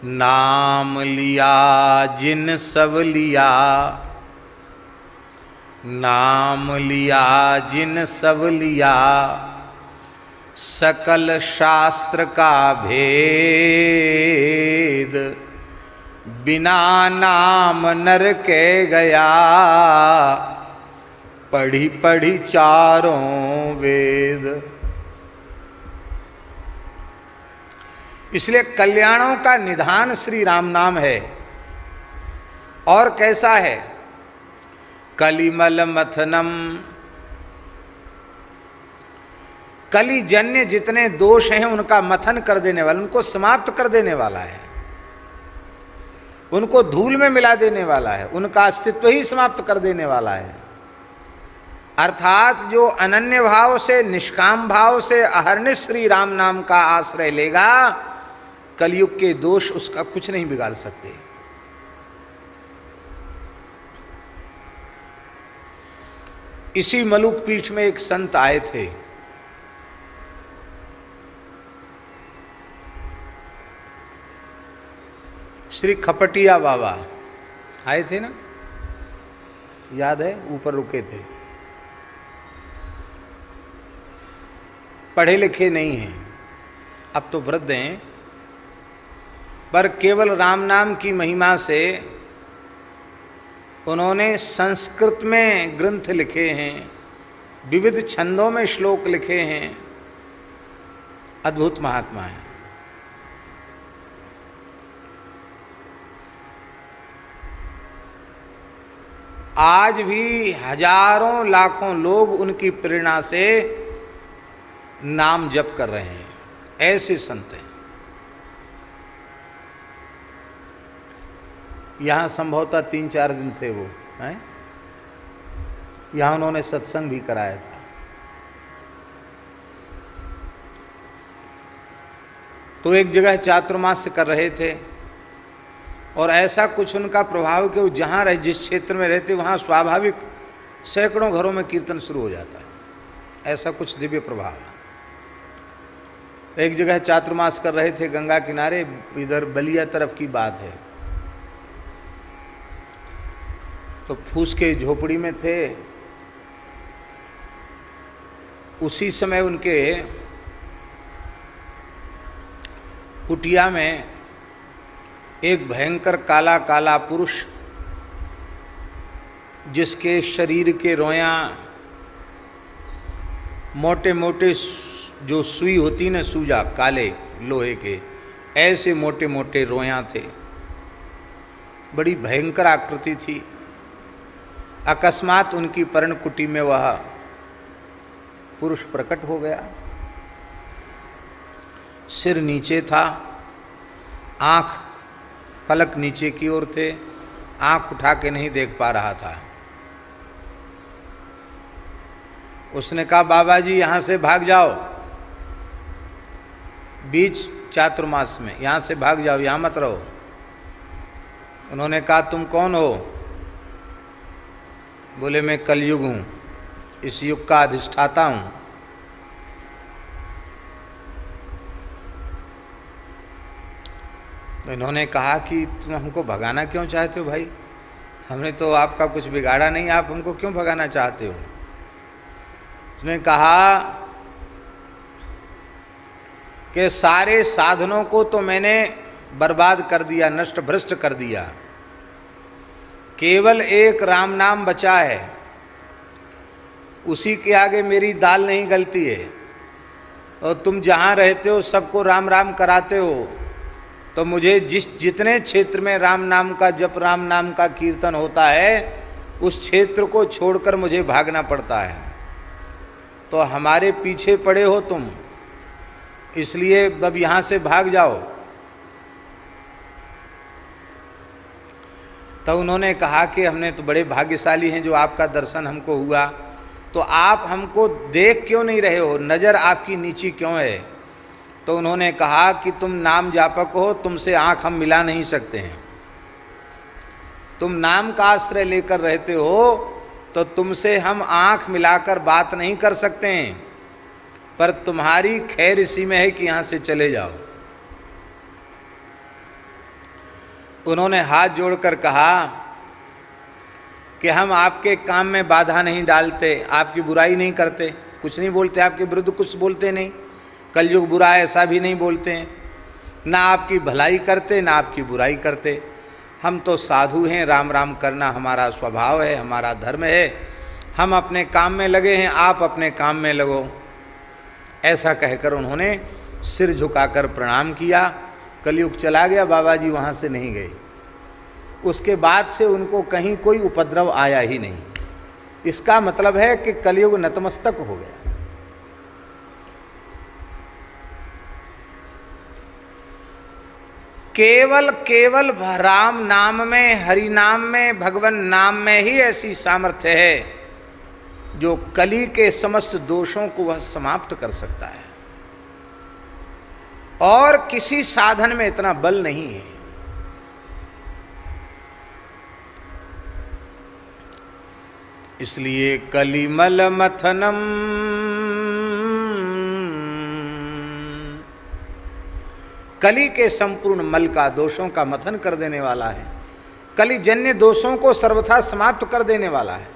नाम लिया जिन सब लिया, नाम लिया जिन सब लिया, सकल शास्त्र का भेद, बिना नाम नर के गया, पढ़ी पढ़ी चारों वेद। इसलिए कल्याणों का निधान श्री राम नाम है। और कैसा है? कलिमल मथनम, कलिजन्य जितने दोष हैं उनका मथन कर देने वाला, उनको समाप्त कर देने वाला है, उनको धूल में मिला देने वाला है, उनका अस्तित्व ही समाप्त कर देने वाला है। अर्थात जो अनन्य भाव से, निष्काम भाव से अहर्निश श्री राम नाम का आश्रय लेगा, कलयुग के दोष उसका कुछ नहीं बिगाड़ सकते। इसी मलुक पीठ में एक संत आए थे, श्री खपटिया बाबा आए थे ना, याद है? ऊपर रुके थे। पढ़े लिखे नहीं हैं, अब तो वृद्ध हैं, पर केवल राम नाम की महिमा से उन्होंने संस्कृत में ग्रंथ लिखे हैं, विविध छंदों में श्लोक लिखे हैं, अद्भुत महात्मा हैं। आज भी हजारों लाखों लोग उनकी प्रेरणा से नाम जप कर रहे हैं, ऐसे संत हैं। यहाँ संभवतः 3-4 दिन थे वो, हैं? यहाँ उन्होंने सत्संग भी कराया था। तो एक जगह चातुर्मास्य कर रहे थे और ऐसा कुछ उनका प्रभाव कि वो जहाँ रहे, जिस क्षेत्र में रहते, वहाँ स्वाभाविक सैकड़ों घरों में कीर्तन शुरू हो जाता है। ऐसा कुछ दिव्य प्रभाव है। एक जगह चातुर्मास कर रहे थे गंगा किनारे, इधर बलिया तरफ की बात है। तो फूस के झोपड़ी में थे। उसी समय उनके कुटिया में एक भयंकर काला काला पुरुष, जिसके शरीर के रोयां मोटे मोटे, जो सुई होती न, सूजा काले लोहे के, ऐसे मोटे मोटे रोयां थे। बड़ी भयंकर आकृति थी। अकस्मात उनकी पर्णकुटी में वह पुरुष प्रकट हो गया। सिर नीचे था, आँख पलक नीचे की ओर थे, आँख उठा के नहीं देख पा रहा था। उसने कहा, बाबा जी यहाँ से भाग जाओ, बीच चातुर्मास में यहाँ से भाग जाओ, यहाँ मत रहो। उन्होंने कहा, तुम कौन हो? बोले, मैं कलयुग हूँ, इस युग का अधिष्ठाता हूँ। तो इन्होंने कहा कि तुम हमको भगाना क्यों चाहते हो भाई? हमने तो आपका कुछ बिगाड़ा नहीं, आप हमको क्यों भगाना चाहते हो? उसने कहा कि सारे साधनों को तो मैंने बर्बाद कर दिया, नष्ट भ्रष्ट कर दिया, केवल एक राम नाम बचा है, उसी के आगे मेरी दाल नहीं गलती है। और तुम जहाँ रहते हो सबको राम राम कराते हो, तो मुझे जितने क्षेत्र में राम नाम का जप, राम नाम का कीर्तन होता है, उस क्षेत्र को छोड़कर मुझे भागना पड़ता है। तो हमारे पीछे पड़े हो तुम, इसलिए अब यहाँ से भाग जाओ। तो उन्होंने कहा कि हमने तो बड़े भाग्यशाली हैं जो आपका दर्शन हमको हुआ, तो आप हमको देख क्यों नहीं रहे हो, नज़र आपकी नीची क्यों है? तो उन्होंने कहा कि तुम नाम जापक हो, तुमसे आँख हम मिला नहीं सकते हैं। तुम नाम का आश्रय लेकर रहते हो, तो तुमसे हम आँख मिलाकर बात नहीं कर सकते हैं, पर तुम्हारी खैर इसी में है कि यहाँ से चले जाओ। उन्होंने हाथ जोड़कर कहा कि हम आपके काम में बाधा नहीं डालते, आपकी बुराई नहीं करते, कुछ नहीं बोलते, आपके विरुद्ध कुछ बोलते नहीं, कलयुग बुरा है ऐसा भी नहीं बोलते हैं, ना आपकी भलाई करते ना आपकी बुराई करते। हम तो साधु हैं, राम राम करना हमारा स्वभाव है, हमारा धर्म है, हम अपने काम में लगे हैं, आप अपने काम में लगो। ऐसा कहकर उन्होंने सिर झुकाकर प्रणाम किया। कलयुग चला गया, बाबा जी वहाँ से नहीं गए। उसके बाद से उनको कहीं कोई उपद्रव आया ही नहीं। इसका मतलब है कि कलयुग नतमस्तक हो गया। केवल केवल राम नाम में, हरि नाम में, भगवान नाम में ही ऐसी सामर्थ्य है जो कली के समस्त दोषों को वह समाप्त कर सकता है, और किसी साधन में इतना बल नहीं है। इसलिए कलिमल मथनम, कली के संपूर्ण मल का, दोषों का मथन कर देने वाला है, कलिजन्य दोषों को सर्वथा समाप्त कर देने वाला है।